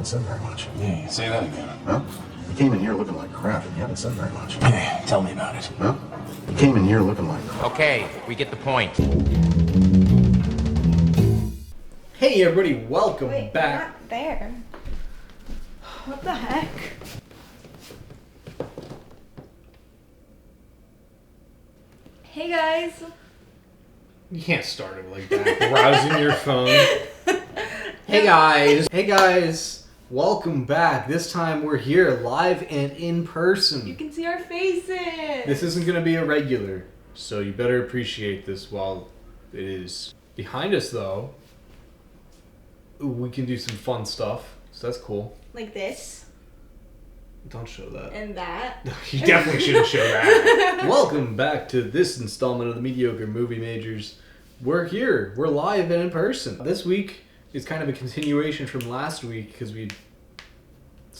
haven't said very much. Yeah, say that again. Well, you came in here looking like crap, and you haven't said very much. Yeah, tell me about it. Well, you came in here looking like crap. Okay, we get the point. Hey everybody, welcome Wait, back. Not there. What the heck? Hey guys. You can't start it like that. Browsing your phone. Hey guys, welcome back. This time we're here live and in You person. can see our faces. This isn't gonna be a regular, so you better appreciate this while it is. Behind us though, we can do some fun stuff, so that's cool. Like this Don't show that. and that. You definitely shouldn't show that. Welcome back to this installment of the Mediocre Movie Majors. We're here. We're live and in person. This week is kind of a continuation from last week because we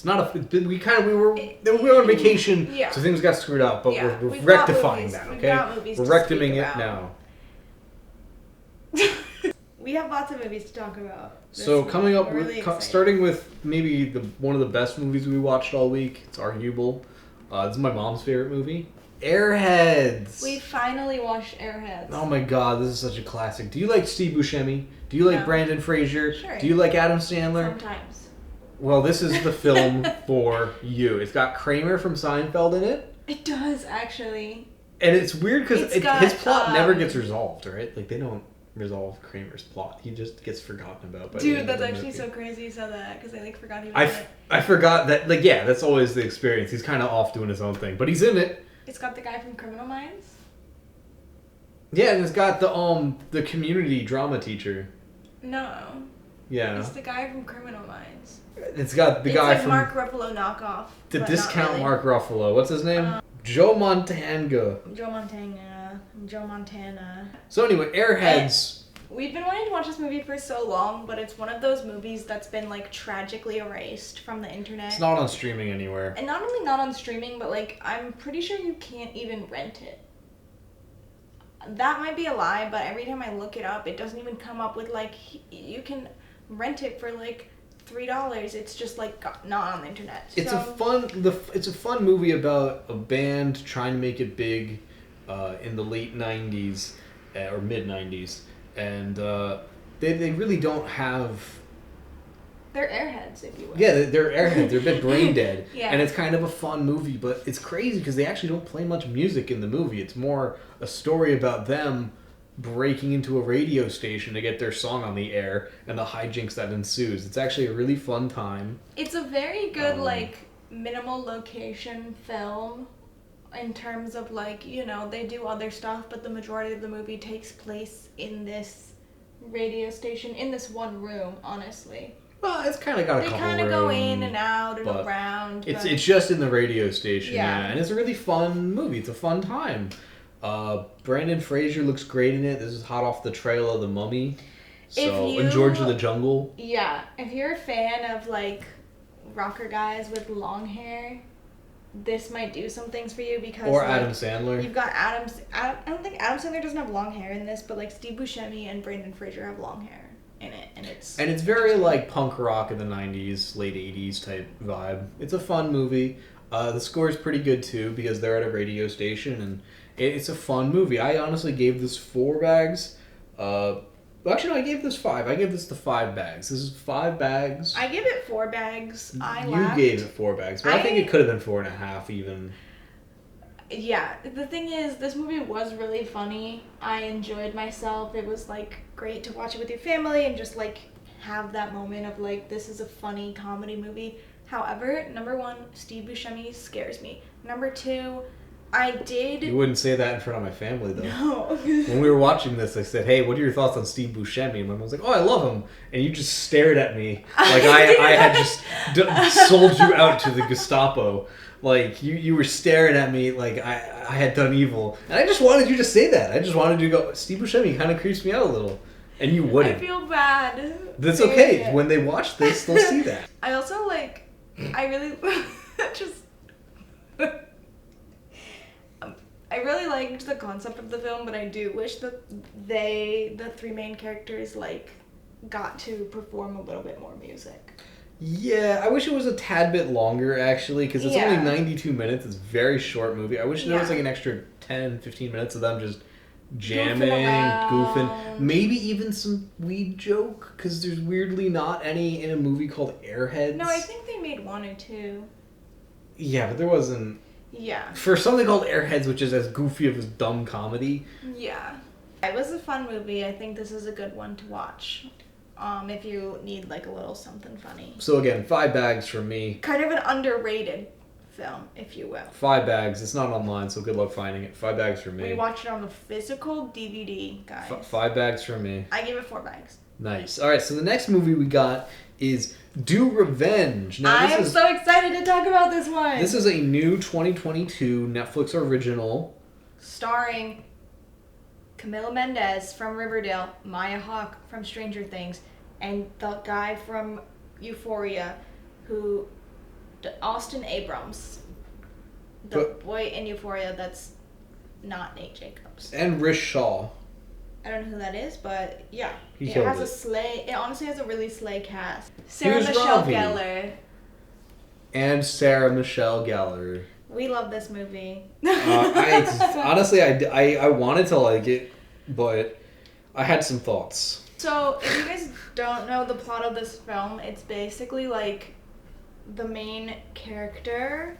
were on vacation, Yeah. so things got screwed up. But Yeah, we're we've got rectifying movies. that. We've Okay, got movies we're to rectifying speak it about. now. We have lots of movies to talk about. So this coming week. up, We're really excited. starting with maybe one of the best movies we watched all week. It's arguable. This is my mom's favorite movie, Airheads. We finally watched Airheads. Oh my god, this is such a classic. Do you like Steve Buscemi? Do you like No. Brandon Fraser? Sure. Do you like Adam Sandler? Sometimes. Well, this is the film for you. It's got Kramer from Seinfeld in it. It does actually. And it's weird because It's got, his plot never gets resolved, right? Like, they don't resolve Kramer's plot. He just gets forgotten about. By the Dude, end of that's the actually movie. so crazy you said that because I forgot he was in it. I forgot that, like, yeah, that's always the experience. He's kind of off doing his own thing, but he's in it. It's got the guy from Criminal Minds. Yeah, and it's got the community drama teacher. No. Yeah. It's the guy from Criminal Minds. It's got the It's guy like from Mark Ruffalo knockoff. the but discount not really. Mark Ruffalo. What's his name? Joe Montana. Joe Montana. So anyway, Airheads. We've been wanting to watch this movie for so long, but it's one of those movies that's been like tragically erased from the internet. It's not on streaming anywhere. And not only not on streaming, but like I'm pretty sure you can't even rent it. That might be a lie, but every time I look it up, it doesn't even come up with like you can rent it for like $3. It's just like not on the internet. It's So- it's a fun movie about a band trying to make it big in the late 90s or mid 90s, and they really don't have. They're Airheads, if you will. Yeah, they're Airheads. They're a bit brain dead. Yeah. And it's kind of a fun movie, but it's crazy because they actually don't play much music in the movie. It's more a story about them breaking into a radio station to get their song on the air and the hijinks that ensues. It's actually a really fun time. It's a very good, like, minimal location film in terms of, like, you know, they do other stuff, but the majority of the movie takes place in this radio station, in this one room, honestly. Well, it's kind of got a They couple kind of go rooms, in and out and but around. It's but it's just in the radio station, Yeah. yeah, and it's a really fun movie. It's a fun time. Brandon Fraser looks great in it. This is hot off the trail of The Mummy. So, If and you- George of the Jungle. Yeah, if you're a fan of, like, rocker guys with long hair, this might do some things for you because, Or like, Adam Sandler. You've got I don't think Adam Sandler doesn't have long hair in this, but, like, Steve Buscemi and Brandon Fraser have long hair in it, and it's very like punk rock in the 90s, late 80s type vibe. It's a fun movie. The score is pretty good too because they're at a radio station, and it's a fun movie. I honestly gave this 4 bags. Actually, no, I gave this 5. I gave this the 5 bags. This is 5 bags. I give it 4 bags. I You laughed. gave it 4 bags, but I think it could have been 4.5 even. Yeah, the thing is, this movie was really funny. I enjoyed myself. It was, like, great to watch it with your family and just, like, have that moment of, like, this is a funny comedy movie. However, number 1, Steve Buscemi scares me. Number 2, I did... You wouldn't say that in front of my family, though. No. When we were watching this, I said, "Hey, what are your thoughts on Steve Buscemi?" And my mom was like, "Oh, I love him." And you just stared at me like I had just sold you out to the Gestapo. Like you were staring at me like I had done evil, and I just wanted you to say that. I just wanted you to go, "Steve Buscemi kind of creeps me out a little," and you I wouldn't. feel bad. That's saying okay. it. When they watch this, they'll see that. I also, like, I really just... I really liked the concept of the film, but I do wish that the 3 main characters, like, got to perform a little bit more music. Yeah, I wish it was a tad bit longer, actually, because it's only 92 minutes. It's a very short movie. I wish there was like an extra 10, 15 minutes of them just jamming, goofing. Maybe even some weed joke, because there's weirdly not any in a movie called Airheads. No, I think they made one or two. Yeah, but there wasn't... Yeah. For something called Airheads, which is as goofy of a dumb comedy. Yeah. It was a fun movie. I think this is a good one to watch. If you need like a little something funny. So again, 5 bags from me. Kind of an underrated film, if you will. 5 bags. It's not online, so good luck finding it. 5 bags from me. We watched it on the physical DVD, guys. 5 bags from me. I give it 4 bags. Nice. All right, so the next movie we got is Do Revenge. Now, I am so excited to talk about this one. This is a new 2022 Netflix original. Starring Camila Mendes from Riverdale, Maya Hawke from Stranger Things, and the guy from Euphoria, Austin Abrams. The boy in Euphoria that's not Nate Jacobs. And Rish Shaw. I don't know who that is, but yeah. It honestly has a really slay cast. Sarah Here's Michelle Robbie. Gellar. And Sarah Michelle Gellar. We love this movie. Honestly, I wanted to like it, but I had some thoughts. So, if you guys don't know the plot of this film, it's basically like the main character,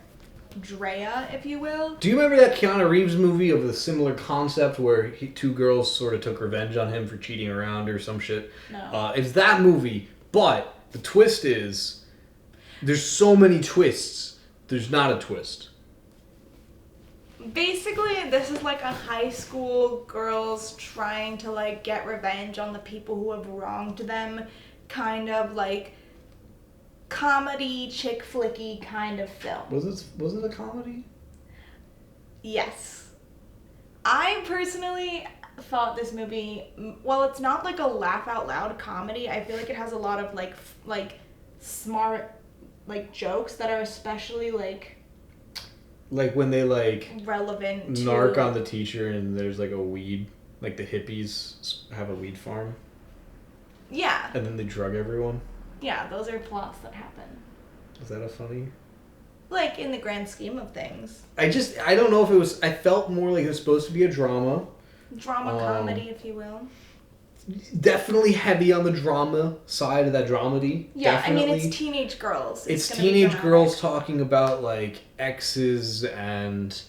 Drea, if you will. Do you remember that Keanu Reeves movie of a similar concept where two girls sort of took revenge on him for cheating around or some shit? No. It's that movie, but the twist is there's so many twists. There's not a twist. Basically, this is like a high school girls trying to like get revenge on the people who have wronged them, kind of like comedy, chick flicky kind of film. Was it a comedy? Yes. I personally thought this movie, well, it's not like a laugh out loud comedy. I feel like it has a lot of like smart like jokes that are especially like when they like relevant to narc on the teacher and there's like a weed, like the hippies have a weed farm. Yeah. And then they drug everyone. Yeah, those are plots that happen. Is that a funny? Like, in the grand scheme of things. I don't know if it was... I felt more like it was supposed to be a drama. Drama comedy, if you will. Definitely heavy on the drama side of that dramedy. Yeah, definitely. I mean, it's teenage girls. It's teenage girls talking about, like, exes and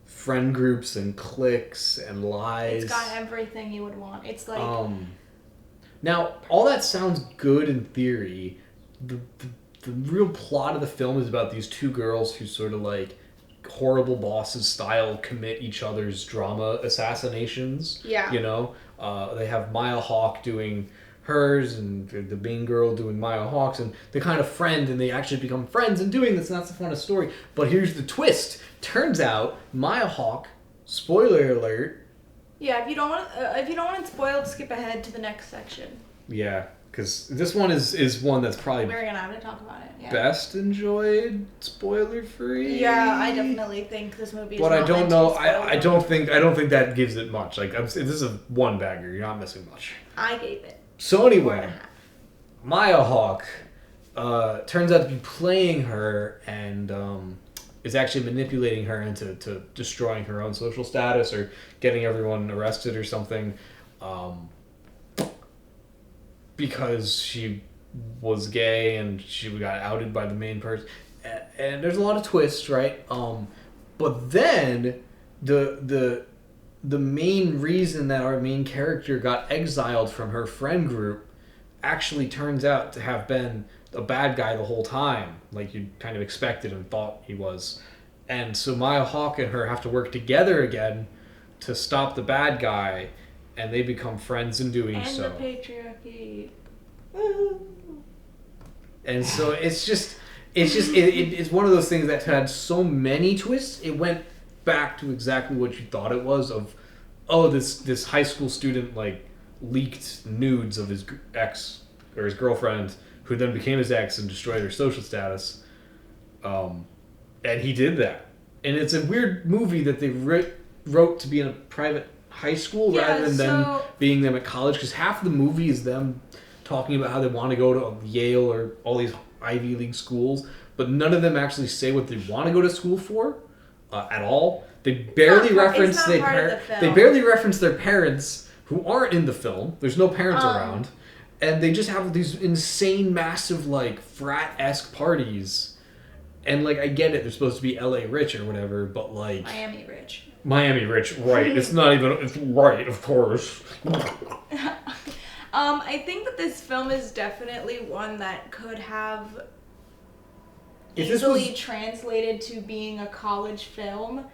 friend groups and cliques and lies. It's got everything you would want. It's like... Now, all that sounds good in theory. The real plot of the film is about these two girls who sort of like horrible bosses style commit each other's drama assassinations. Yeah. You know? They have Maya Hawke doing hers and the main girl doing Maya Hawke's, and they kind of friend and they actually become friends in doing this, and that's the funnest story. But here's the twist. Turns out Maya Hawke, spoiler alert. Yeah, if you don't want it spoiled, skip ahead to the next section. Yeah, because this one is one that's probably we're gonna have to talk about it. Yeah. Best enjoyed, spoiler free. Yeah, I definitely think this movie. But I don't know. I don't think that gives it much. Like this is a one bagger. You're not missing much. I gave it. So anyway, Maya Hawke turns out to be playing her and is actually manipulating her into destroying her own social status or getting everyone arrested or something, because she was gay and she got outed by the main person. And there's a lot of twists, right? But then the main reason that our main character got exiled from her friend group actually turns out to have been a bad guy the whole time, like you kind of expected and thought he was. And so Maya Hawke and her have to work together again to stop the bad guy, and they become friends in doing so. And the patriarchy. And so it's one of those things that had so many twists. It went back to exactly what you thought it was. This high school student like leaked nudes of his ex or his girlfriend, who then became his ex and destroyed her social status. And he did that. And it's a weird movie that they wrote to be in a private high school rather than them being them at college, because half the movie is them talking about how they want to go to Yale or all these Ivy League schools, but none of them actually say what they want to go to school for at all. They barely reference They barely reference their parents who aren't in the film. There's no parents around, and they just have these insane, massive, like frat-esque parties. And like I get it, they're supposed to be LA rich or whatever, but like Miami rich, right? It's not even. It's right, of course. I think that this film is definitely one that could have easily translated to being a college film,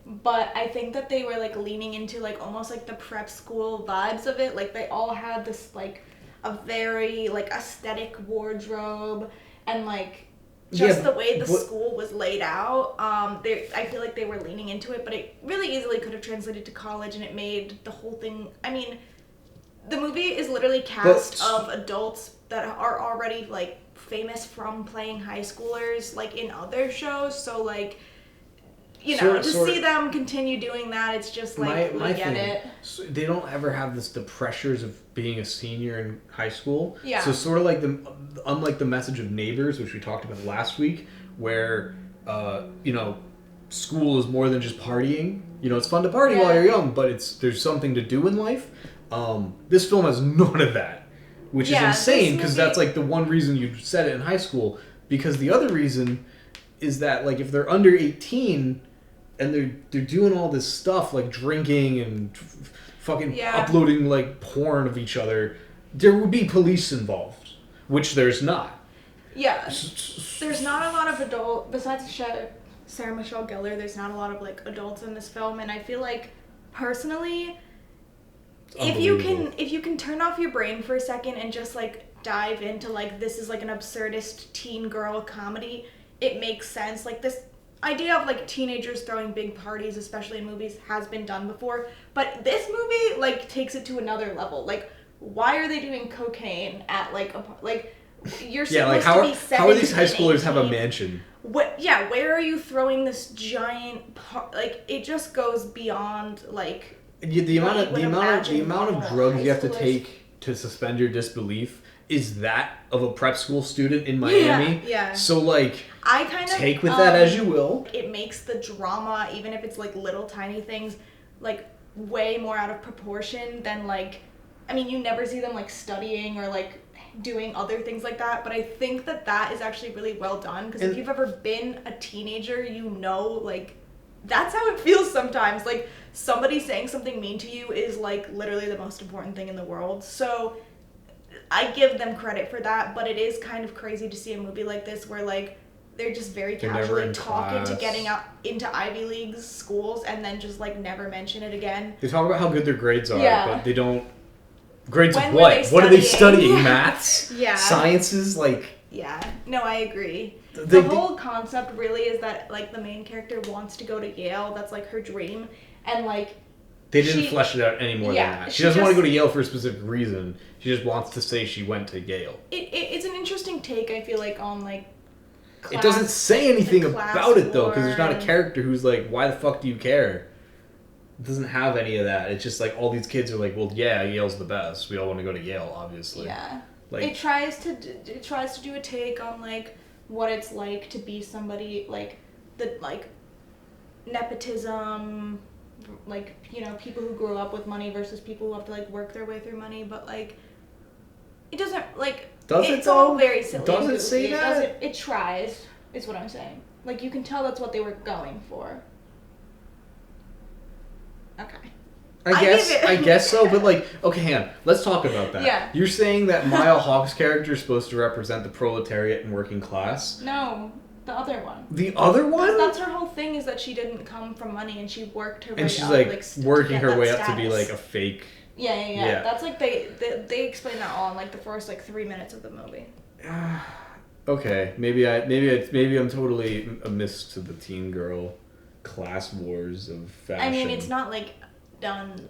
but I think that they were like leaning into like almost like the prep school vibes of it. Like they all had this like a very like aesthetic wardrobe and like just the way the school was laid out. I feel like they were leaning into it, but it really easily could have translated to college, and it made the whole thing. I mean, the movie is literally cast of adults that are already like famous from playing high schoolers like in other shows, so like to see them continue doing that, it's just like we get it. So they don't ever have the pressures of being a senior in high school. Yeah. So sort of like unlike the message of Neighbors, which we talked about last week, where school is more than just partying. It's fun to party while you're young, but there's something to do in life. This film has none of that, which is insane because that's like the one reason you set it in high school. Because the other reason is that like if they're under 18 and they're doing all this stuff like drinking and fucking uploading like porn of each other, there would be police involved, which there's not. Yeah, there's not a lot of besides Sarah Michelle Gellar. There's not a lot of like adults in this film, and I feel like personally, if you can turn off your brain for a second and just like dive into like this is like an absurdist teen girl comedy, it makes sense. Like this idea of like teenagers throwing big parties, especially in movies, has been done before, but this movie like takes it to another level. Like, why are they doing cocaine at like you're supposed to be 17, how are these high schoolers 18. have a mansion? Where are you throwing this giant like it just goes beyond like the amount of drugs you have to take to suspend your disbelief is that of a prep school student in Miami. Yeah. So like I kind of take with that as you will. It makes the drama, even if it's like little tiny things, like way more out of proportion than like, I mean, you never see them like studying or like doing other things like that, but I think that is actually really well done, because if you've ever been a teenager, like that's how it feels sometimes. Like somebody saying something mean to you is like literally the most important thing in the world. So I give them credit for that, but it is kind of crazy to see a movie like this where like they're just very casually talking to getting out into Ivy League schools and then just like never mention it again. They talk about how good their grades are, but they don't. Grades of what? What are they studying? Maths? Yeah. Sciences? Like. Yeah. No, I agree. The whole concept really is that like the main character wants to go to Yale. That's like her dream, and like. They didn't flesh it out any more than that. She doesn't want to go to Yale for a specific reason. She just wants to say she went to Yale. It's an interesting take, I feel like, on like class. It doesn't say anything about it though, because there's not a character who's like, why the fuck do you care? It doesn't have any of that. It's just like all these kids are like, well, yeah, Yale's the best. We all want to go to Yale, obviously. Yeah. Like, it tries to do a take on like what it's like to be somebody like the like nepotism, like, you know, people who grew up with money versus people who have to like work their way through money, but like it doesn't like it's all very silly. Does it say that? It tries, is what I'm saying. Like you can tell that's what they were going for. Okay. I guess so, but like, okay, hang on. Let's talk about that. Yeah. You're saying that Mile Hawk's character is supposed to represent the proletariat and working class? No, the other one. The other one? That's her whole thing, is that she didn't come from money and she worked her way up. And she's like working her way up to be like a fake. Yeah. That's like they explain that all in like the first like 3 minutes of the movie. Okay, maybe I'm totally amiss to the teen girl class wars of fashion. I mean, it's not like done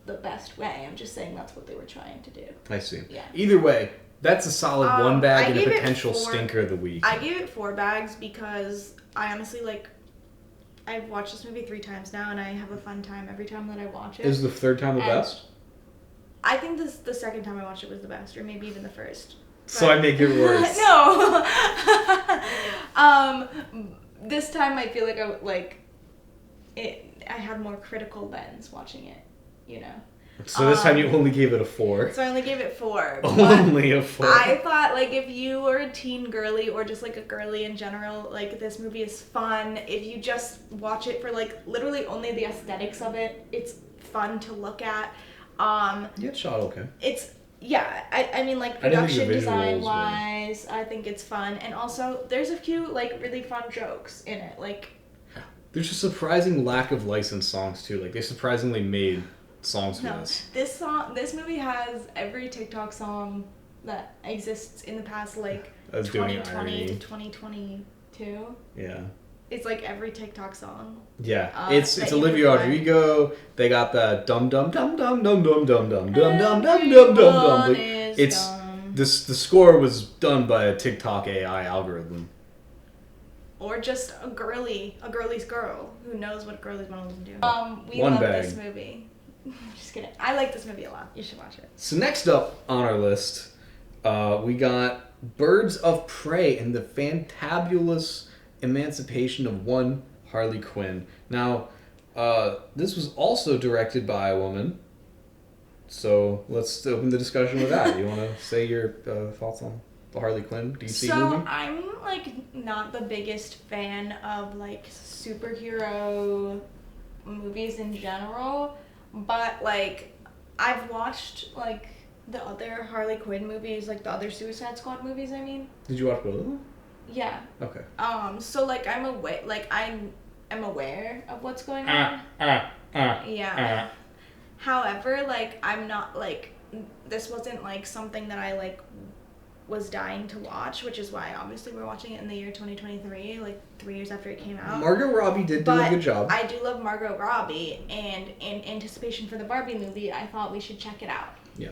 the best way. I'm just saying that's what they were trying to do. I see. Yeah. Either way, that's a solid one bag and a potential 4, stinker of the week. I gave it 4 bags because I honestly like. I've watched this movie 3 times now, and I have a fun time every time that I watch it. Is the third time the best? I think the second time I watched it was the best, or maybe even the first. So I make it worse. No, This time I feel like I had more critical lens watching it, you know. So this time you only gave it a 4. So I only gave it 4. Only a 4. I thought, like, if you were a teen girly or just, like, a girly in general, like, this movie is fun. If you just watch it for, like, literally only the aesthetics of it, it's fun to look at. Yeah, it's shot okay. I mean, like, I didn't think production the visuals design were- wise, I think it's fun. And also, there's a few, like, really fun jokes in it. Like, There's a surprising lack of licensed songs, too. Like, they surprisingly made songs for no, this. this movie has every TikTok song that exists in the past, like, That's doing 2020 irony. to 2022. Yeah. It's like every TikTok song. Yeah, it's that you Olivia could play. Rodrigo. They got the dum dum dum dum dum dum dum dum dum dum dum dum dum. Everyone Like, is it's dumb. the score was done by a TikTok AI algorithm. Or just a girly's girl who knows what girlies want to listen to. We One love bag. this movie. Just kidding. I like this movie a lot. You should watch it. So next up on our list, we got Birds of Prey and the Fantabulous Emancipation of One Harley Quinn. Now, this was also directed by a woman. So let's open the discussion with that. You want to say your thoughts on the Harley Quinn DC So movie? I'm like not the biggest fan of like superhero movies in general, but like I've watched like the other Harley Quinn movies, like the other Suicide Squad movies. I mean, Did you watch both of them? yeah. Okay. So like I'm aware of what's going on. Yeah. However, like I'm not like this wasn't like something that I like was dying to watch, which is why obviously we're watching it in the year 2023, like 3 years after it came out. Margot Robbie did do a But good job. I do love Margot Robbie, and in anticipation for the Barbie movie, I thought we should check it out. Yeah.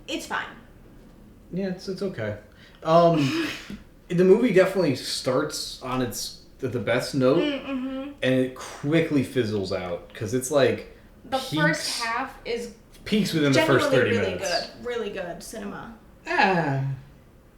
It's fine. Yeah, it's okay. The movie definitely starts on the best note, Mm-hmm. and it quickly fizzles out because it's like The first half is peaks within the genuinely first 30 really minutes. really good cinema. Ah,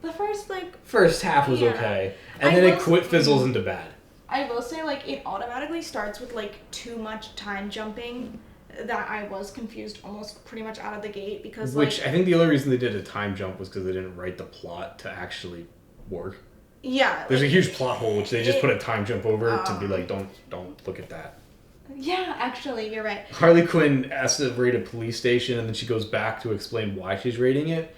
The first like first half was Yeah. okay, and I then it will- fizzles into bad. I will say, like, it automatically starts with, like, too much time jumping that I was confused almost pretty much out of the gate because, Which like... I think the only reason they did a time jump was because they didn't write the plot to actually work. Yeah. There's a like, huge plot hole which they just it- put a time jump over to be like, don't look at that. Yeah, actually, you're right. Harley Quinn has to raid a police station and then she goes back to explain why she's raiding it.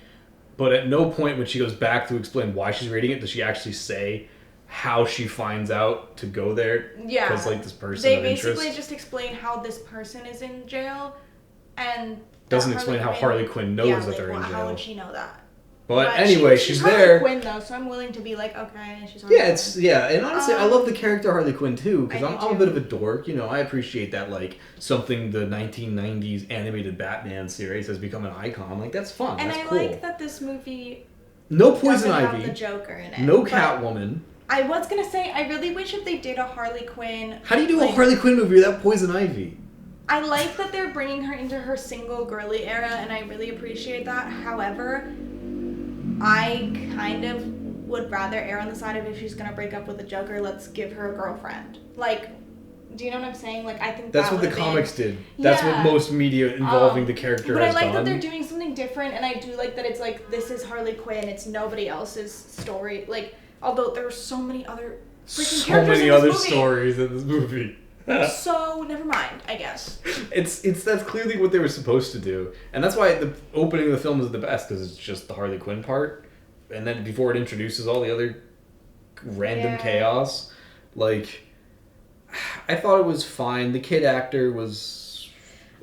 But at no point when she goes back to explain why she's raiding it does she actually say how she finds out to go there. Yeah. Because, like, this person They of basically interest just explain how this person is in jail and... doesn't that explain how Harley Quinn knows yeah, that like, they're in How jail. would she know that? But anyway, she's there. Harley Quinn, though, so I'm willing to be like, okay, she's Harley Yeah, and honestly, I love the character Harley Quinn too, because I I'm do a too. bit of a dork. You know, I appreciate that, like, something the 1990s animated Batman series has become an icon. Like, that's fun. And That's I cool. like that this movie No Poison doesn't have Ivy. the Joker in it. No but Catwoman. I was gonna say, I really wish if they did a Harley Quinn... How do you do a like, Harley Quinn movie without Poison Ivy? I like that they're bringing her into her single girly era, and I really appreciate that. However, I kind of would rather err on the side of if she's gonna break up with the Joker, let's give her a girlfriend. Like, do you know what I'm saying? Like, I think That's that what the would've been- comics did. That's what Yeah. most media involving the character But has I like done. that they're doing something different, and I do like that it's like, this is Harley Quinn, it's nobody else's story. Like, although there are so many other freaking so characters many in this other movie. stories in this movie. So, never mind, I guess. It's that's clearly what they were supposed to do, and that's why the opening of the film is the best because it's just the Harley Quinn part, and then before it introduces all the other random Yeah. chaos. Like, I thought it was fine. The kid actor was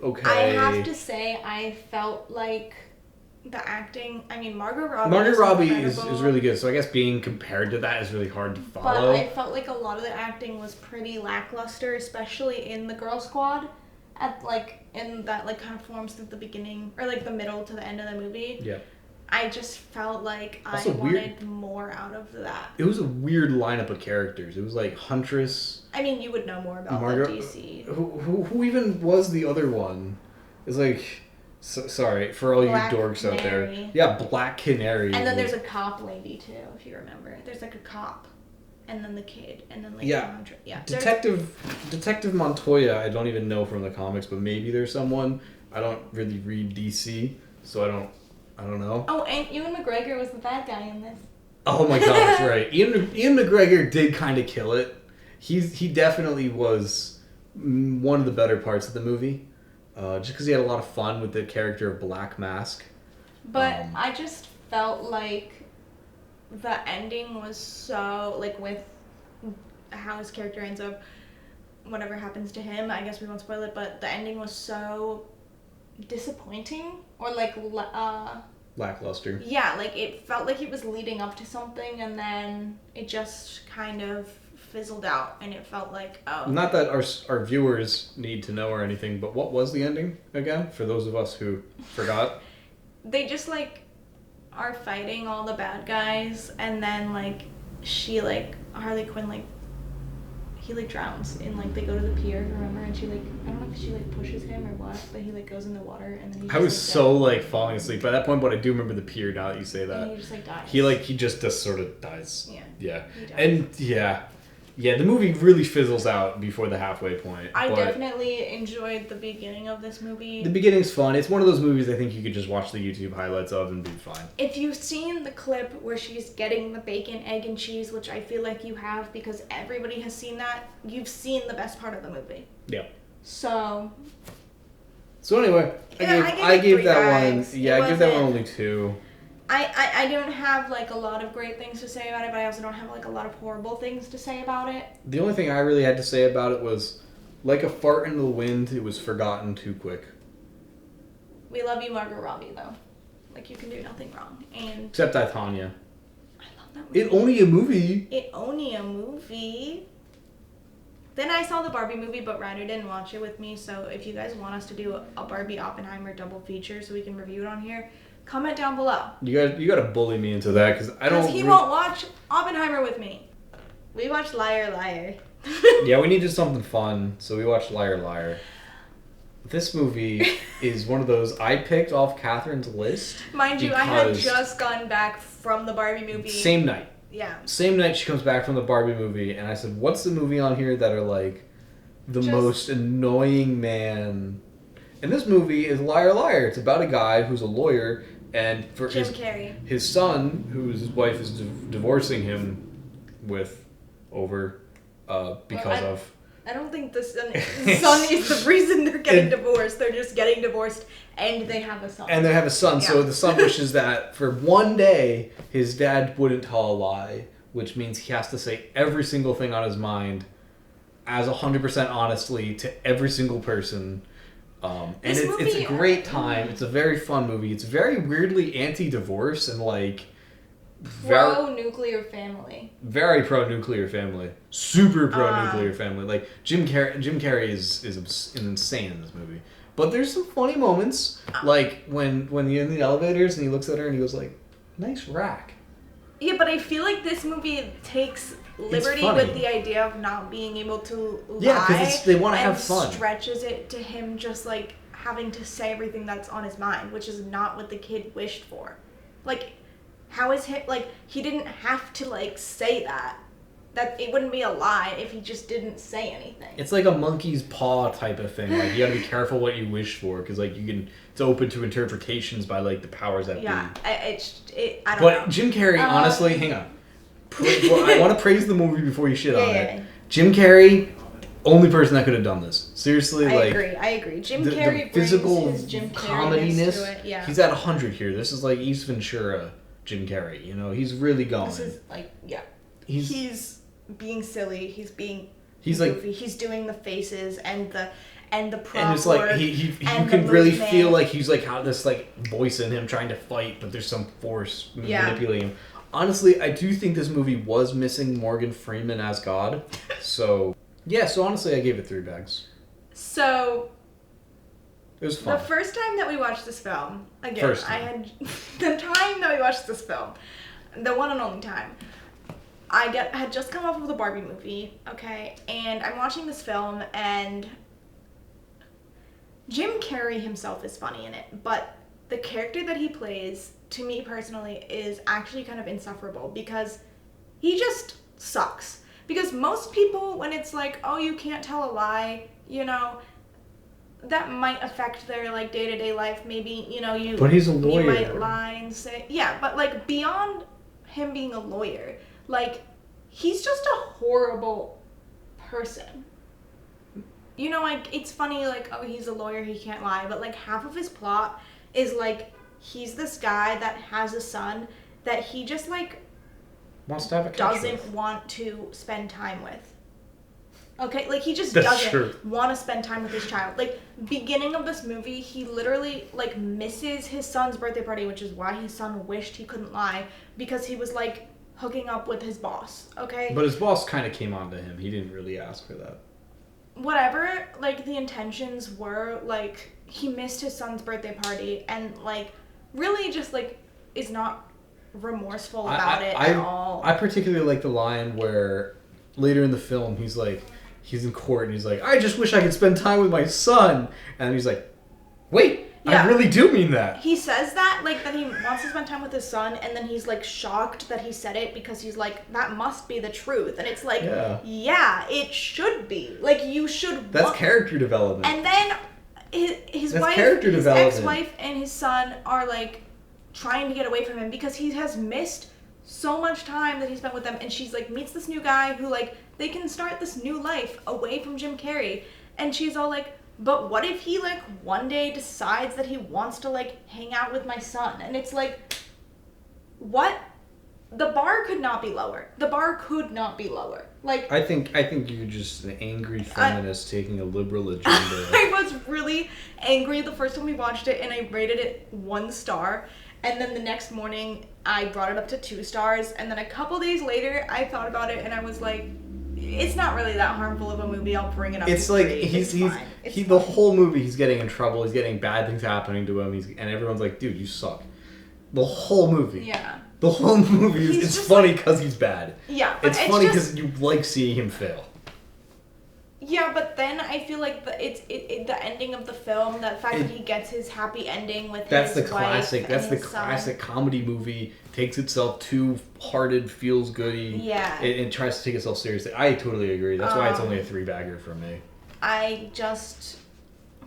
okay. I have to say, I felt like the acting. I mean, Margot Robbie. Margot Robbie is incredible, really good, so I guess being compared to that is really hard to But follow. I felt like a lot of the acting was pretty lackluster, especially in the Girl Squad. In that kind of forms through the beginning or like the middle to the end of the movie. Yeah. I just felt like Also I weird- wanted more out of that. It was a weird lineup of characters. It was like Huntress, I mean, you would know more about Margot. the DC. Who even was the other one? It's like, sorry for all Black you dorks out there. Canary. Yeah, Black Canary. And then there's a cop lady too, if you remember. There's like a cop. and then the kid, and then like Yeah. Detective Montoya, I don't even know from the comics, but maybe there's someone. I don't really read DC, so I don't know. Oh, and Ewan McGregor was the bad guy in this. Oh my god, that's right. Ian McGregor did kind of kill it. He definitely was one of the better parts of the movie, just because he had a lot of fun with the character of Black Mask. But I just felt like the ending was so, like, with how his character ends up, whatever happens to him, I guess we won't spoil it, but the ending was so disappointing, or like Lackluster. yeah, like it felt like it was leading up to something, and then it just kind of fizzled out, and it felt like, oh. Not that our viewers need to know or anything, but what was the ending again, for those of us who forgot? They just, like, are fighting all the bad guys, and then, like, she, like, Harley Quinn, like, he, like, drowns, and, like, they go to the pier, remember, and she, like, I don't know if she, like, pushes him or what, but he, like, goes in the water, and then he just, I was like, so, dies. like, falling asleep by that point, but I do remember the pier now that you say that. And he just, like, dies. He just sort of dies. Yeah. Yeah. He dies. And, yeah, the movie really fizzles out before the halfway point. I but definitely enjoyed the beginning of this movie. the beginning's fun. It's one of those movies I think you could just watch the YouTube highlights of and be fine. If you've seen the clip where she's getting the bacon, egg, and cheese, which I feel like you have because everybody has seen that, you've seen the best part of the movie. Yeah. So anyway, Yeah, I gave three that one. bags. Yeah, It I give that one wasn't- only 2. I don't have, like, a lot of great things to say about it, but I also don't have, like, a lot of horrible things to say about it. The only thing I really had to say about it was, like a fart in the wind, it was forgotten too quick. We love you, Margot Robbie, though. Like, you can do nothing wrong. And Except I, Tanya. I love that movie. It only a movie. It only a movie. Then I saw the Barbie movie, but Ryder didn't watch it with me, so if you guys want us to do a Barbie Oppenheimer double feature so we can review it on here, comment down below. You gotta bully me into that, because I don't... Because he won't watch Oppenheimer with me. We watched Liar Liar. Yeah, we needed something fun, so we watched Liar Liar. This movie is one of those I picked off Catherine's list. Mind you, I had because just gotten back from the Barbie movie. Same night. Yeah. Same night she comes back from the Barbie movie, and I said, what's the movie on here that are, like, the most annoying man? And this movie is Liar Liar. It's about a guy who's a lawyer, and for Jim Carrey. his son, whose his wife is divorcing him because of... I don't think the son is the reason they're getting divorced. They're just getting divorced, and they have a son. And they have a son, so Yeah. the son wishes that for one day his dad wouldn't tell a lie, which means he has to say every single thing on his mind as 100% honestly to every single person. And it's a great time. It's a very fun movie. It's very weirdly anti-divorce and like Pro-nuclear family. very pro-nuclear family. Super pro-nuclear family. Like Jim Carrey is insane in this movie. But there's some funny moments, like when you're in the elevators and he looks at her and he goes like, "Nice rack." Yeah, but I feel like this movie takes liberty funny. with the idea of not being able to lie. Yeah, because they want to have fun. And stretches it to him just like having to say everything that's on his mind, which is not what the kid wished for. Like, how is he, like, he didn't have to like say that. That it wouldn't be a lie if he just didn't say anything. It's like a monkey's paw type of thing. Like, you gotta be careful what you wish for, because like it's open to interpretations by like the powers that be. Yeah, I don't know. But Jim Carrey, honestly, hang on. I want to praise the movie before you shit on it. Jim Carrey, only person that could have done this. Seriously, I like agree. Jim the Carrey physical brings his Jim comediness. to it. Yeah. He's at 100 here. This is like East Ventura, Jim Carrey. You know, he's really going. This is like, yeah. He's being silly. He's being He's goofy. He's doing the faces and the prop and it's like work you and can the really movement. feel like he's like how this like voice in him trying to fight, but there's some force manipulating him. Honestly, I do think this movie was missing Morgan Freeman as God. So yeah, so honestly, I gave it 3 bags. So It was fun. the first time that we watched this film, again, First I time. had the time that we watched this film, the one and only time. I had just come off of the Barbie movie, okay, and I'm watching this film, and Jim Carrey himself is funny in it, but the character that he plays, to me personally, is actually kind of insufferable, because he just sucks. Because most people, when it's like, oh, you can't tell a lie, you know, that might affect their, like, day-to-day life. Maybe, you know, But he's a lawyer. You might lie and say... Yeah, but, like, beyond him being a lawyer, like, he's just a horrible person. You know, like, it's funny, like, oh, he's a lawyer, he can't lie, but, like, half of his plot is, like, he's this guy that has a son that he just, like... Wants to have a catch doesn't with. want to spend time with. Okay, like, he just That's doesn't true. want to spend time with his child. Like, beginning of this movie, he literally, like, misses his son's birthday party, which is why his son wished he couldn't lie, because he was, like, hooking up with his boss, okay? But his boss kind of came on to him. He didn't really ask for that. Whatever, like, the intentions were, like, he missed his son's birthday party, and, like, really just, like, is not remorseful about it at all. I particularly like the line where later in the film he's in court and he's like, I just wish I could spend time with my son, and he's like, wait, Yeah. I really do mean that. He says that, like, that he wants to spend time with his son, and then he's, like, shocked that he said it because he's like, that must be the truth. And it's like, yeah it should be. Like, you should... That's character development. And then his That's wife, character his development. ex-wife and his son are, like, trying to get away from him because he has missed so much time that he spent with them, and she's, like, meets this new guy who, like, they can start this new life away from Jim Carrey, and she's all like, but what if he, like, one day decides that he wants to, like, hang out with my son? And it's like, what? The bar could not be lower. The bar could not be lower. Like, I think you're just an angry feminist taking a liberal agenda. I was really angry the first time we watched it, and I rated it 1 star. And then the next morning, I brought it up to 2 stars. And then a couple days later, I thought about it, and I was like, it's not really that harmful of a movie. I'll bring it up. It's to like 3. he's fine. the whole movie he's getting in trouble. He's getting bad things happening to him. And everyone's like, dude, you suck. The whole movie. Yeah. The whole movie is He's it's funny like- because he's bad. Yeah. But It's funny just- because you like seeing him fail. Yeah, but then I feel like the ending of the film, the fact that he gets his happy ending with That's his the classic. wife That's and the his son. classic comedy movie. Takes itself too hearted, feels goody. Yeah. And tries to take itself seriously. I totally agree. That's why it's only a 3-bagger for me. I just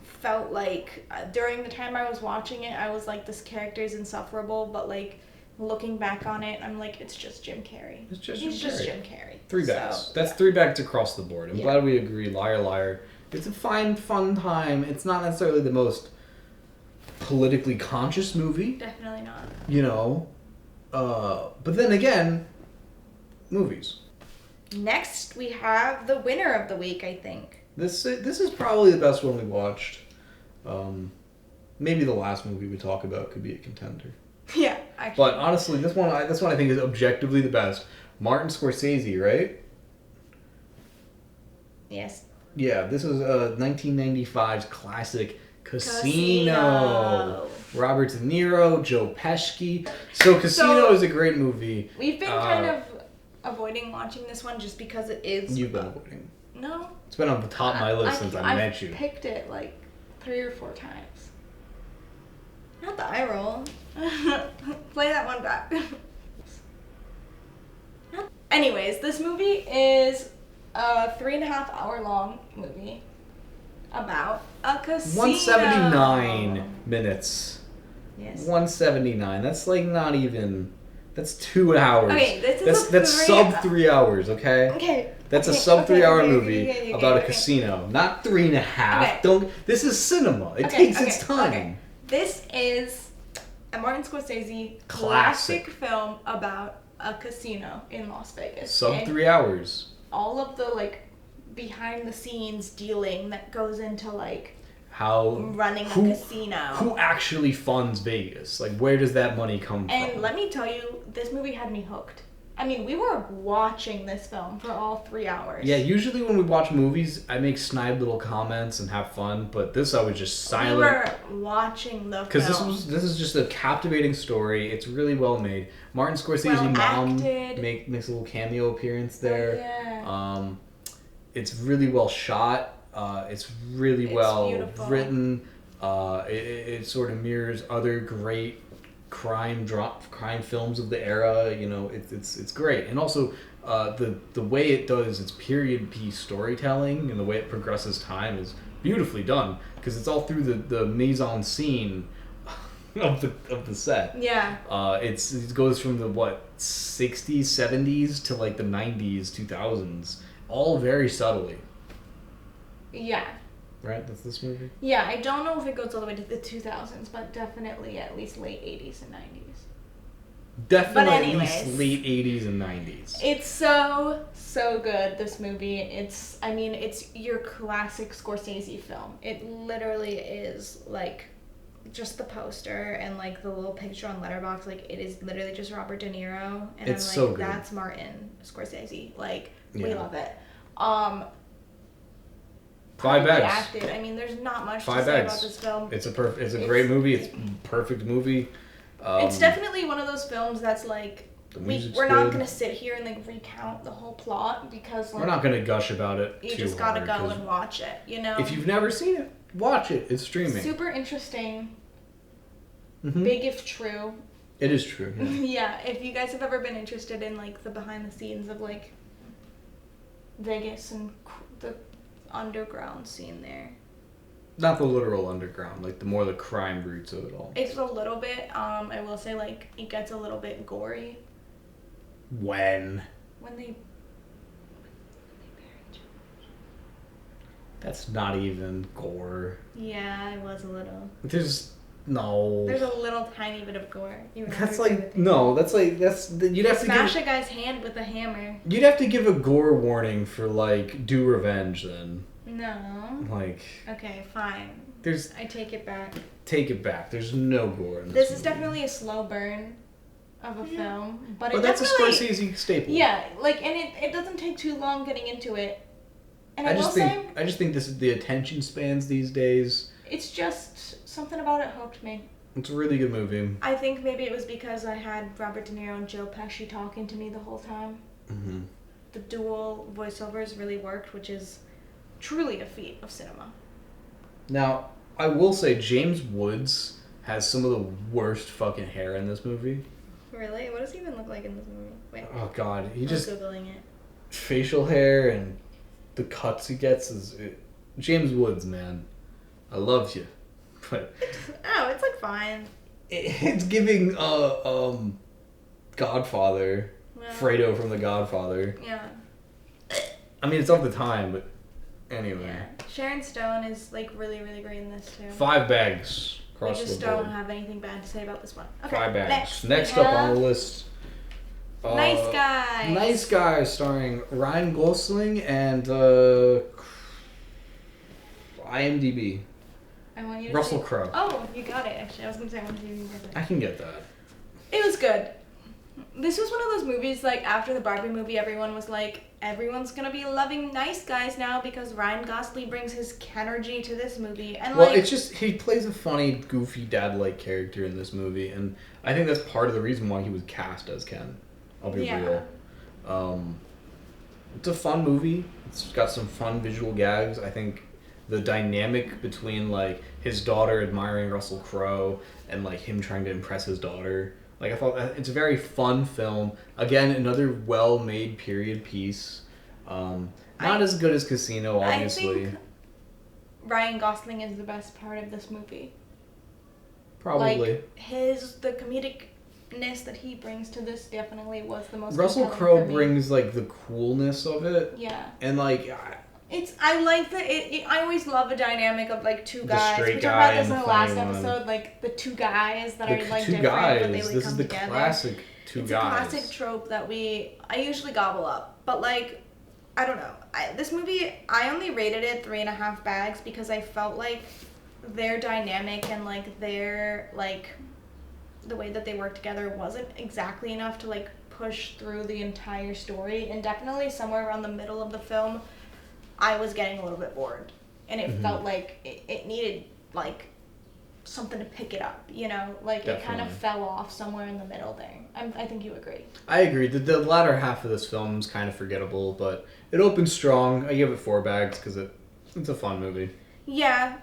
felt like during the time I was watching it, I was like, this character is insufferable, but like looking back on it, I'm like, it's just Jim Carrey. It's just He's Jim just Carrey. Jim Carrey. 3 bags. So, That's 3 bags across the board. I'm Yeah. glad we agree. Liar, liar. It's a fine, fun time. It's not necessarily the most politically conscious movie, definitely not. you know. But then again, movies. Next, we have the winner of the week, I think. This is probably the best one we watched. Maybe the last movie we talk about could be a contender. Yeah, actually. But honestly, this one I think is objectively the best. Martin Scorsese, right? Yes. Yeah, this is 1995's classic Casino. Robert De Niro, Joe Pesci. So Casino is a great movie. We've been kind of avoiding watching this one just because it is... You've been avoiding. No. It's been on the top of my list since I met you. I've picked it like 3 or 4 times. Not the eye roll. Play that one back. Anyways, this movie is a 3.5 hour long movie about a casino. 179 minutes. Yes. 179. That's like not even. That's 2 hours. Okay, this is that's a sub 3 hours. Okay. Okay. That's a okay, sub 3 hour okay, movie okay, about a okay. casino, not 3.5. Okay. Don't. This is cinema. It takes its time. Okay. This is a Martin Scorsese Classic. classic film about a casino in Las Vegas. Sub And 3 hours. all of the like behind the scenes dealing that goes into like How running a casino. Who actually funds Vegas? Like, where does that money come And from? let me tell you, this movie had me hooked. I mean, we were watching this film for all 3 hours. Yeah, usually when we watch movies, I make snide little comments and have fun, but this I was just silent. We were watching the film. Because this is just a captivating story. It's really well made. Martin Scorsese's Well mom acted. makes a little cameo appearance there. Yeah. It's really well shot. It's really It's well beautiful. written. It sort of mirrors other great crime films of the era. You know, it's great, and also the way it does its period piece storytelling and the way it progresses time is beautifully done because it's all through the mise en scene of the set. Yeah. It goes from the 60s, 70s to like the 90s, 2000s, all very subtly. Yeah. Right? That's this movie? Yeah, I don't know if it goes all the way to the 2000s, but definitely at least late 80s and 90s. Definitely But at least late 80s and 90s. It's so good, this movie. It's your classic Scorsese film. It literally is, like, just the poster and, like, the little picture on Letterboxd. Like, it is literally just Robert De Niro. And It's I'm like, so good. That's Martin Scorsese. Like, we Yeah. love it. 5 bags. Acted. I mean, there's not much 5 to say bags. about this film. It's a great movie. It's a perfect movie. It's definitely one of those films that's like we're not gonna sit here and like recount the whole plot because like, we're not gonna gush about it. You too just gotta hard, go and watch it. You know. If you've never seen it, watch it. It's streaming. Super interesting. Mm-hmm. Big if true. It is true. Yeah. Yeah. If you guys have ever been interested in like the behind the scenes of like Vegas and the underground scene there. Not the literal underground, like the crime roots of it all. It's a little bit. I will say like it gets a little bit gory. When they that's not even gore. Yeah, it was a little. There's no. There's a little tiny bit of gore. That's like no. That's you'd have to smash a guy's hand with a hammer. You'd have to give a gore warning for like Do Revenge then. No. Like. Okay, fine. I take it back. Take it back. There's no gore in this movie. is definitely a slow burn of a film, but that's a Scorsese staple. Yeah, like, and it doesn't take too long getting into it. And I just think this is the attention spans these days. It's just something about it hooked me. It's a really good movie. I think maybe it was because I had Robert De Niro and Joe Pesci talking to me the whole time. Mm-hmm. The dual voiceovers really worked, which is truly a feat of cinema. Now, I will say James Woods has some of the worst fucking hair in this movie. Really? What does he even look like in this movie? Wait. Oh god, I'm Googling it. Facial hair and the cuts he gets James Woods, man. I love you. But it's like fine. It's giving Godfather. Well, Fredo from The Godfather. Yeah. I mean, it's of the time, but anyway. Yeah. Sharon Stone is like really, really great in this too. 5 bags across I just the board. don't have anything bad to say about this one. Okay. 5 bags. Next we up on have the list. Nice Guys. Nice Guys, starring Ryan Gosling and IMDb. I want you to Russell say... Crowe. Oh, you got it. Actually, I was gonna say I wanted you to get it. I can get that. It was good. This was one of those movies, like, after the Barbie movie, everyone was like, everyone's gonna be loving Nice Guys now because Ryan Gosling brings his Kenergy to this movie. And well, like, it's just, he plays a funny, goofy, dad-like character in this movie, and I think that's part of the reason why he was cast as Ken. I'll be real. It's a fun movie. It's got some fun visual gags. I think the dynamic between, like, his daughter admiring Russell Crowe and, like, him trying to impress his daughter... Like, I thought it's a very fun film. Again, another well-made period piece. Not as good as Casino, obviously. I think Ryan Gosling is the best part of this movie. Probably. Like, the comedicness that he brings to this definitely was the most Russell Crowe brings, like, the coolness of it. Yeah. And, like... I like I always love a dynamic of like two guys. We talked about this in the last episode, like the two guys that are like different, but they like come together. Classic two it's guys. It's a classic trope that I usually gobble up, but like, I don't know. This movie, I only rated it 3.5 bags because I felt like their dynamic and like their like the way that they work together wasn't exactly enough to like push through the entire story, and definitely somewhere around the middle of the film I was getting a little bit bored, and it felt like it needed like something to pick it up, you know, like Definitely. It kind of fell off somewhere in the middle there. I think you agree. I agree. The latter half of this film is kind of forgettable, but it opens strong. I give it 4 bags because it's a fun movie. Yeah,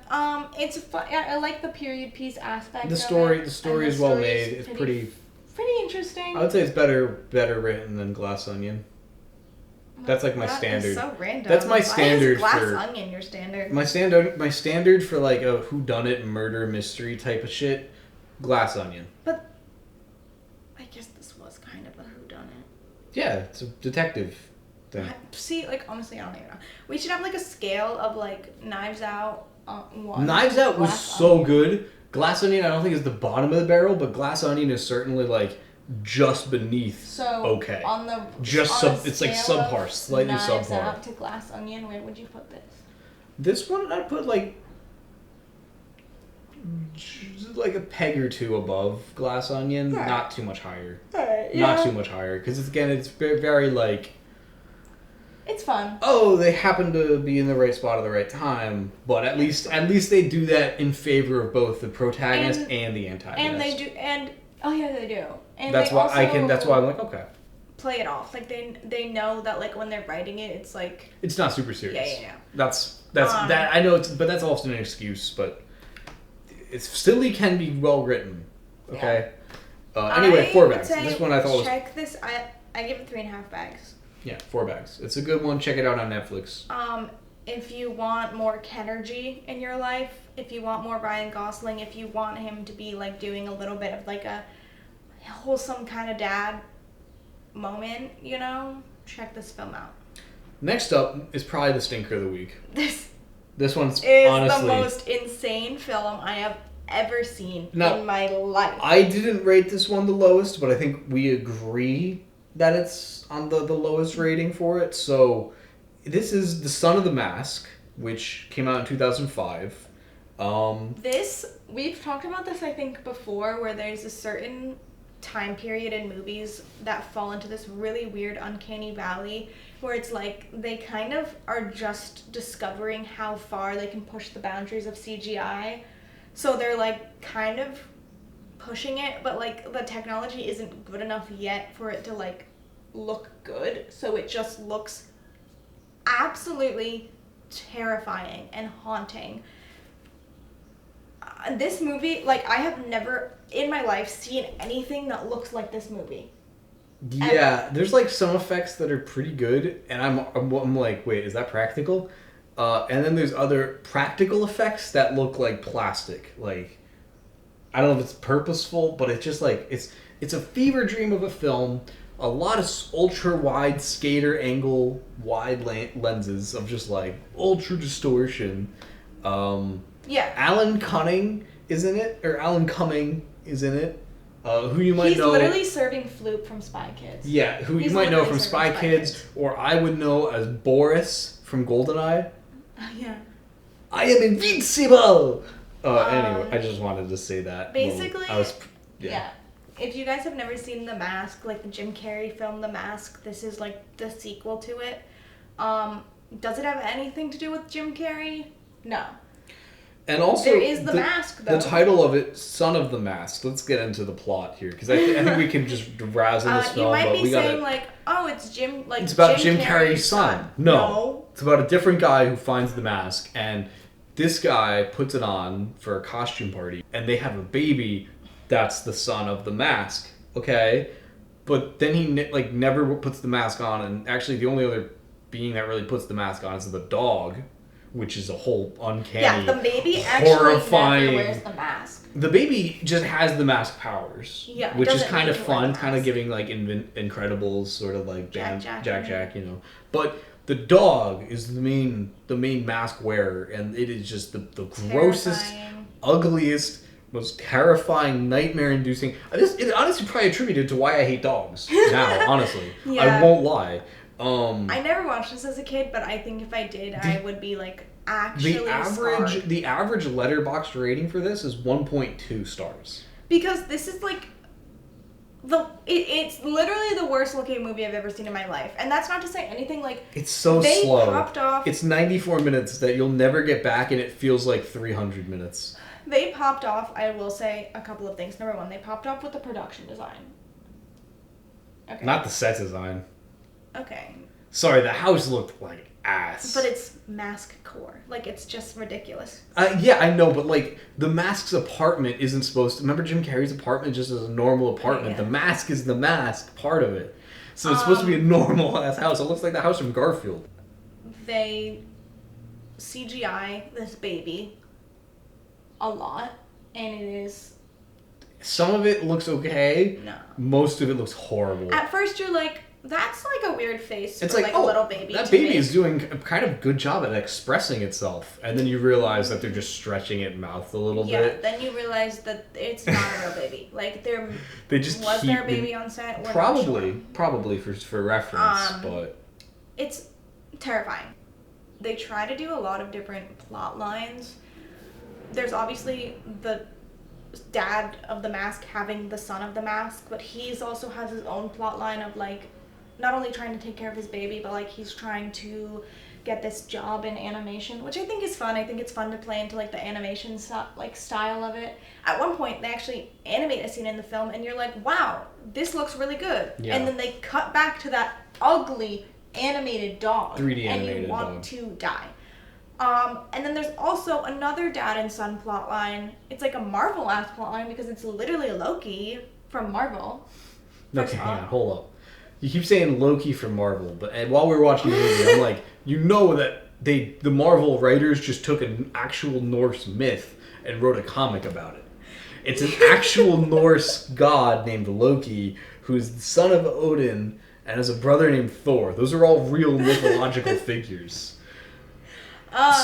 it's fun. I like the period piece aspect. The of story, it, the story and is well story made. It's pretty. pretty interesting. I would say it's better written than Glass Onion. That's like my That standard. is so random. That's my Why standard is Glass for Onion your standard? my standard for like a whodunit murder mystery type of shit. Glass Onion. But I guess this was kind of a whodunit. Yeah, it's a detective thing. See, like honestly, I don't even know. We should have like a scale of like Knives Out. One. Knives Out was Glass so Onion. good. Glass Onion, I don't think is the bottom of the barrel, but Glass Onion is certainly like just beneath. So okay. on the Just on a it's like scale of subpar, slightly Knives subpar. Out to Glass Onion, where would you put this? This one I'd put like a peg or two above Glass Onion, Right. not too much higher. Alright, Not too much higher, because it's very, very like, It's fun. oh, they happen to be in the right spot at the right time, but at least they do that in favor of both the protagonist and the antagonist. And they do, and oh yeah, they do. And That's they why also That's why I'm like, okay, play it off. Like they know that like when they're writing it, it's like it's not super serious. Yeah. That's that I know, but that's often an excuse. But it still can be well written. Okay. Anyway, 4 bags. This one I thought was check this. I give it 3.5 bags. yeah, 4 bags. It's a good one. Check it out on Netflix. If you want more Kennergy in your life, if you want more Ryan Gosling, if you want him to be like doing a little bit of like a wholesome kind of dad moment, you know, check this film out. Next up is probably the stinker of the week. This one's is honestly the most insane film I have ever seen Now, in my life. I didn't rate this one the lowest, but I think we agree that it's on the lowest rating for it. So this is The Son of the Mask, which came out in 2005. We've talked about this I think before, where there's a certain time period in movies that fall into this really weird uncanny valley where it's like they kind of are just discovering how far they can push the boundaries of CGI. So they're like kind of pushing it, but like the technology isn't good enough yet for it to like look good. So it just looks absolutely terrifying and haunting. This movie, like I have never in my life seen anything that looks like this movie. Yeah, there's like some effects that are pretty good, and I'm like, wait, is that practical? And then there's other practical effects that look like plastic. Like, I don't know if it's purposeful, but it's just like it's a fever dream of a film. A lot of ultra wide skater angle wide lenses of just like ultra distortion. Yeah. Alan Cumming is in it, who you might know. He's literally serving Floop from Spy Kids. Yeah, who He's you might know literally from serving Spy Kids, or I would know as Boris from GoldenEye. Yeah. I am invincible! Anyway, I just wanted to say that. Basically, Well, yeah. If you guys have never seen The Mask, like the Jim Carrey film The Mask, this is like the sequel to it. Does it have anything to do with Jim Carrey? No. And also, there is the mask, though. The title of it, Son of the Mask. Let's get into the plot here, because I think we can just razz in this film. You might but be saying gotta, like, oh, it's Jim. Like it's about Jim Carrey's son. No, it's about a different guy who finds the mask, and this guy puts it on for a costume party, and they have a baby. That's the son of the mask. Okay, but then he never puts the mask on, and actually the only other being that really puts the mask on is the dog. Which is a whole uncanny, yeah, the baby actually horrifying. never wears the mask. The baby just has the mask powers, Yeah, which is doesn't kind need of to wear fun, the kind of mask. giving like Incredibles sort of like Jack, you know. But the dog is the main mask wearer, and it is just the grossest, Terrifying. ugliest, most terrifying, nightmare-inducing. It honestly probably attributed to why I hate dogs now. Honestly, Yeah. I won't lie. I never watched this as a kid, but I think if I did, I would be like actually the average Letterboxd rating for this is 1.2 stars. Because this is like it's literally the worst looking movie I've ever seen in my life, and that's not to say anything. Like it's so they slow. Popped off. It's 94 minutes that you'll never get back, and it feels like 300 minutes. They popped off. I will say a couple of things. Number one, they popped off with the production design. Okay. Not the set design. Okay. Sorry, the house looked like ass. But it's mask core. Like, it's just ridiculous. Yeah, I know, but like the mask's apartment isn't supposed to. Remember Jim Carrey's apartment just as a normal apartment. Yeah. The mask is the mask part of it, so it's supposed to be a normal ass house. It looks like the house from Garfield. They CGI this baby a lot, and it is. Some of it looks okay. No. Most of it looks horrible. At first, you're like, that's like a weird face It's for like, a little baby. that to baby make. is doing a kind of good job at expressing itself, and then you realize that they're just stretching its mouth a little bit. Then you realize that it's not a real baby. Like, They just was keep there a baby on set? We're probably, not sure. probably for reference, but It's terrifying. They try to do a lot of different plot lines. There's obviously the dad of the mask having the son of the mask, but he's also has his own plot line of like not only trying to take care of his baby, but like he's trying to get this job in animation, which I think is fun. I think it's fun to play into like the animation style of it. At one point, they actually animate a scene in the film, and you're like, "Wow, this looks really good." Yeah. And then they cut back to that ugly animated dog, 3D and animated you want dog. to die. And then there's also another dad and son plot line. It's like a Marvel ass plot line because it's literally Loki from Marvel. okay, hang on, hold up. You keep saying Loki from Marvel, and while we were watching the movie, I'm like, you know that the Marvel writers just took an actual Norse myth and wrote a comic about it. It's an actual Norse god named Loki, who's the son of Odin and has a brother named Thor. Those are all real mythological figures.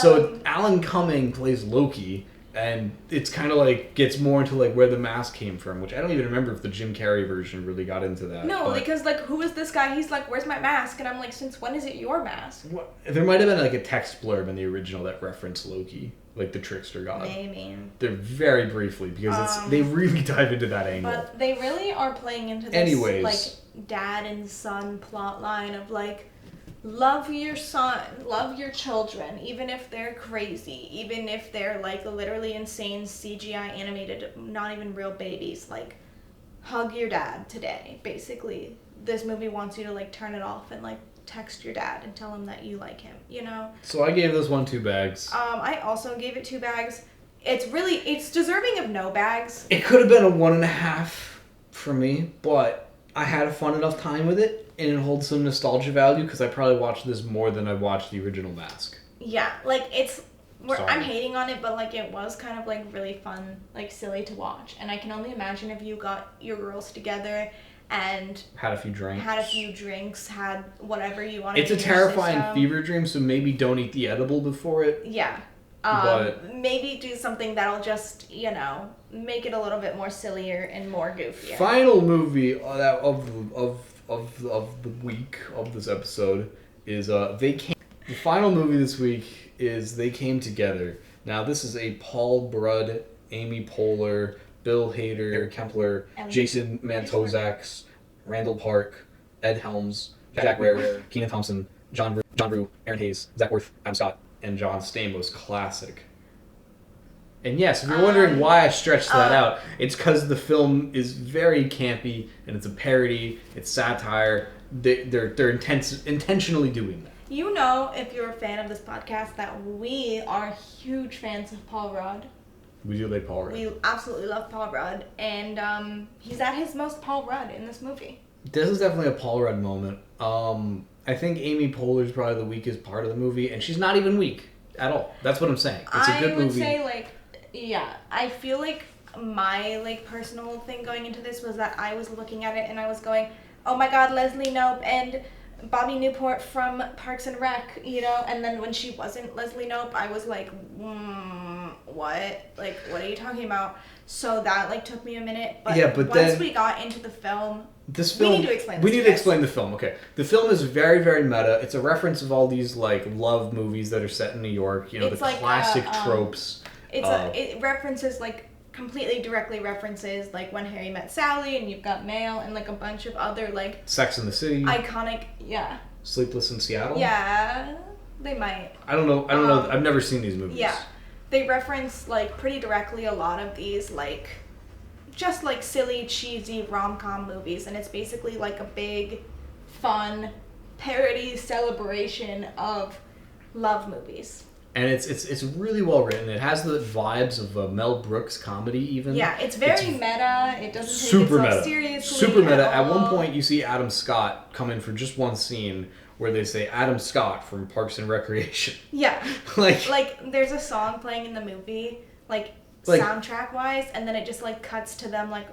So Alan Cumming plays Loki, and it's kind of like gets more into like where the mask came from, which I don't even remember if the Jim Carrey version really got into that. No, but because like, who is this guy? He's like, "Where's my mask?" And I'm like, "Since when is it your mask?" there might have been like a text blurb in the original that referenced Loki, like the trickster god. Maybe. They're very briefly because they really dive into that angle. But they really are playing into this Anyways. like dad and son plot line of like, love your son, love your children, even if they're crazy, even if they're like literally insane CGI animated, not even real babies. Like, hug your dad today. Basically, this movie wants you to like turn it off and like text your dad and tell him that you like him, you know? So I gave this one 2 bags. I also gave it 2 bags. It's deserving of no bags. It could have been a 1.5 for me, but I had a fun enough time with it, and it holds some nostalgia value because I probably watched this more than I watched the original Mask. Yeah, like Sorry. I'm hating on it, but like it was kind of like really fun, like silly to watch. And I can only imagine if you got your girls together and Had a few drinks. had whatever you wanted. It's a in your terrifying system. fever dream, so maybe don't eat the edible before it. Yeah. But- Maybe do something that'll just, make it a little bit more sillier and more goofier. Final movie of the week of this episode is They Came. The final movie this week is They Came Together. Now this is a Paul Rudd, Amy Poehler, Bill Hader, Eric Kempler, Jason Mantzoukas, Randall Park, Ed Helms, Jack Ware, Kenan Thompson, John Rue, Aaron Hayes, Zach Worth, Adam Scott, and John Stamos. Classic. And yes, if you're wondering why I stretched that out, it's because the film is very campy and it's a parody, it's satire. They're intentionally doing that. You know, if you're a fan of this podcast, that we are huge fans of Paul Rudd. We do like Paul Rudd. We absolutely love Paul Rudd, and he's at his most Paul Rudd in this movie. This is definitely a Paul Rudd moment. I think Amy Poehler is probably the weakest part of the movie, and she's not even weak at all. That's what I'm saying. It's a good movie. I would say, I feel like my, personal thing going into this was that I was looking at it and I was going, oh my god, Leslie Knope and Bobby Newport from Parks and Rec, and then when she wasn't Leslie Knope, I was like, what? Like, what are you talking about? So that, took me a minute, but once then we got into the film, we need to explain this. We need to explain the film, okay. The film is very, very meta. It's a reference of all these, love movies that are set in New York, the classic tropes. It references, completely directly references, When Harry Met Sally, and You've Got Mail, and, a bunch of other, Sex and the City. iconic, yeah. Sleepless in Seattle? Yeah, they might. I don't know. I've never seen these movies. Yeah. They reference, pretty directly a lot of these, just, silly, cheesy rom-com movies, and it's basically, a big, fun parody celebration of love movies. And it's really well written. It has the vibes of a Mel Brooks comedy even. Yeah, it's very meta. It doesn't take super itself meta. seriously. Super meta. At all. one point, you see Adam Scott come in for just one scene where they say Adam Scott from Parks and Recreation. Yeah. like there's a song playing in the movie, like soundtrack wise, and then it just like cuts to them like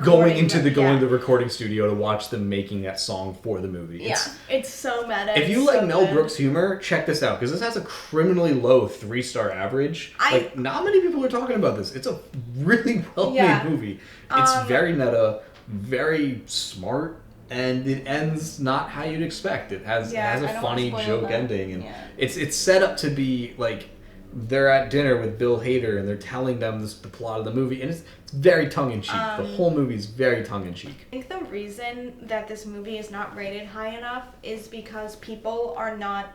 going into the recording studio to watch them making that song for the movie. It's so meta. If you it's like so Mel good. Brooks humor, check this out because this has a criminally low 3-star average. Like not many people are talking about this. It's a really well-made movie. It's very meta, very smart, and it ends not how you'd expect. It has a funny joke ending, and it's set up to be like they're at dinner with Bill Hader and they're telling them the plot of the movie, and it's very tongue-in-cheek. The whole movie is very tongue-in-cheek. I think the reason that this movie is not rated high enough is because people are not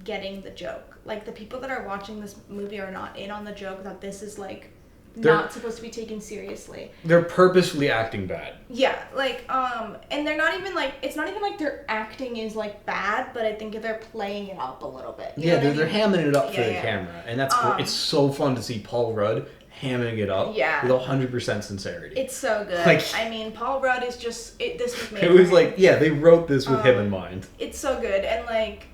getting the joke. Like, the people that are watching this movie are not in on the joke that this is, like, not supposed to be taken seriously. They're purposefully acting bad. Yeah, like, and they're not even, like, it's not even like their acting is, like, bad, but I think they're playing it up a little bit. You know what I mean? They're hamming it up for the camera, and that's cool. It's so fun to see Paul Rudd hamming it up with 100% sincerity. It's so good. Like, I mean, Paul Rudd is just, this was made it was for like, him. they wrote this with him in mind. It's so good, and, like,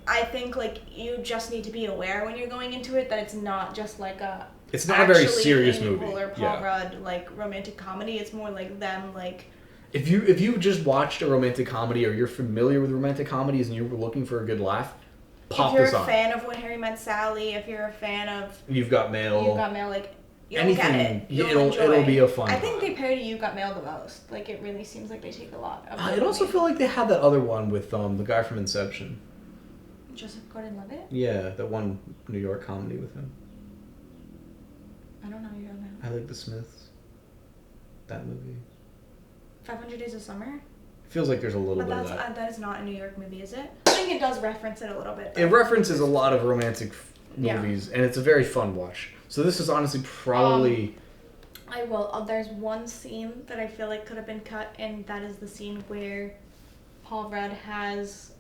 I think, like, you just need to be aware when you're going into it that it's not just, like, it's not a very serious movie. Or Paul Rudd, like, romantic comedy. It's more like them, like... If you just watched a romantic comedy or you're familiar with romantic comedies and you were looking for a good laugh, pop this on. If you're a fan of When Harry Met Sally, if you're a fan of... You've Got Mail, like, you'll anything, get it. it'll be a fun I think time. they parody You Got Mail the most. Like, it really seems like they take a lot of I'd also feel like they had that other one with the guy from Inception. Joseph Gordon-Levitt? Yeah, that one New York comedy with him. I don't know who you're talking about. I Like the Smiths. That movie. 500 Days of Summer? It feels like there's a little bit of that. That is not a New York movie, is it? I think it does reference it a little bit. It references a lot of romantic movies, and it's a very fun watch. So this is honestly probably... I will. There's one scene that I feel like could have been cut, and that is the scene where Paul Rudd has...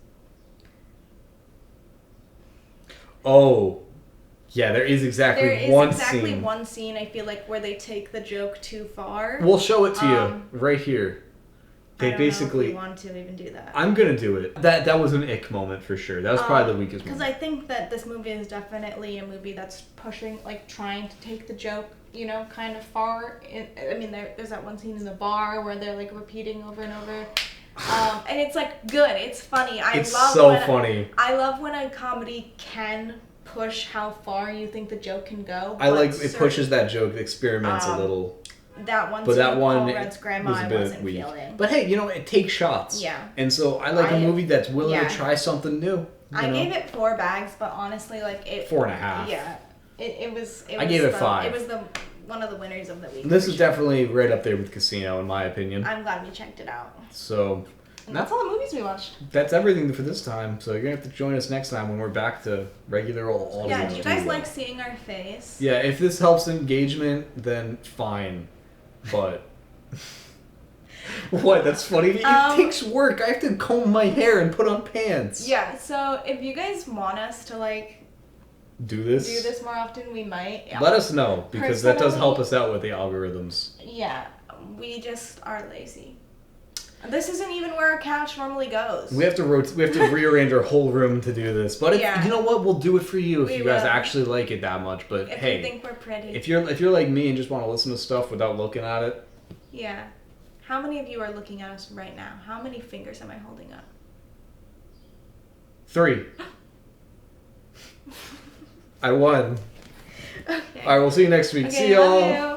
Oh... Yeah, there is exactly one scene. One scene, I feel like, where they take the joke too far. We'll show it to you right here. They I don't basically... know if we want to even do that. I'm going to do it. That was an ick moment for sure. That was probably the weakest moment. Because I think that this movie is definitely a movie that's pushing, like, trying to take the joke, you know, kind of far. I mean, there's that one scene in the bar where they're, like, repeating over and over. And it's, like, good. It's funny. It's so funny. I love when a comedy can... push how far you think the joke can go. I like it pushes that joke, experiments a little. That one, but that one Paul Rudd's grandma was a I bit wasn't weak. feeling. But hey, you know, it takes shots. Yeah. And so I like a movie that's willing to try something new. I gave it 4 bags, but honestly, like it 4.5. Yeah, it was. I gave it 5. It was one of the winners of the week. This is definitely right up there with Casino, in my opinion. I'm glad we checked it out. So. And that's all the movies we watched. That's everything for this time. So you're going to have to join us next time when we're back to regular old audio. Yeah, do you guys like seeing our face? Yeah, if this helps engagement, then fine. But... What? That's funny? It takes work. I have to comb my hair and put on pants. Yeah, so if you guys want us to, like... Do this more often, we might. Yeah. Let us know, because that does help us out with the algorithms. Yeah, we just are lazy. This isn't even where our couch normally goes. We have to rearrange our whole room to do this. But you know what? We'll do it for you if you guys actually like it that much. But if hey, you think we're pretty. If you're like me and just want to listen to stuff without looking at it. Yeah. How many of you are looking at us right now? How many fingers am I holding up? 3. I won. Okay. All right, we'll see you next week. Okay, see y'all. love you.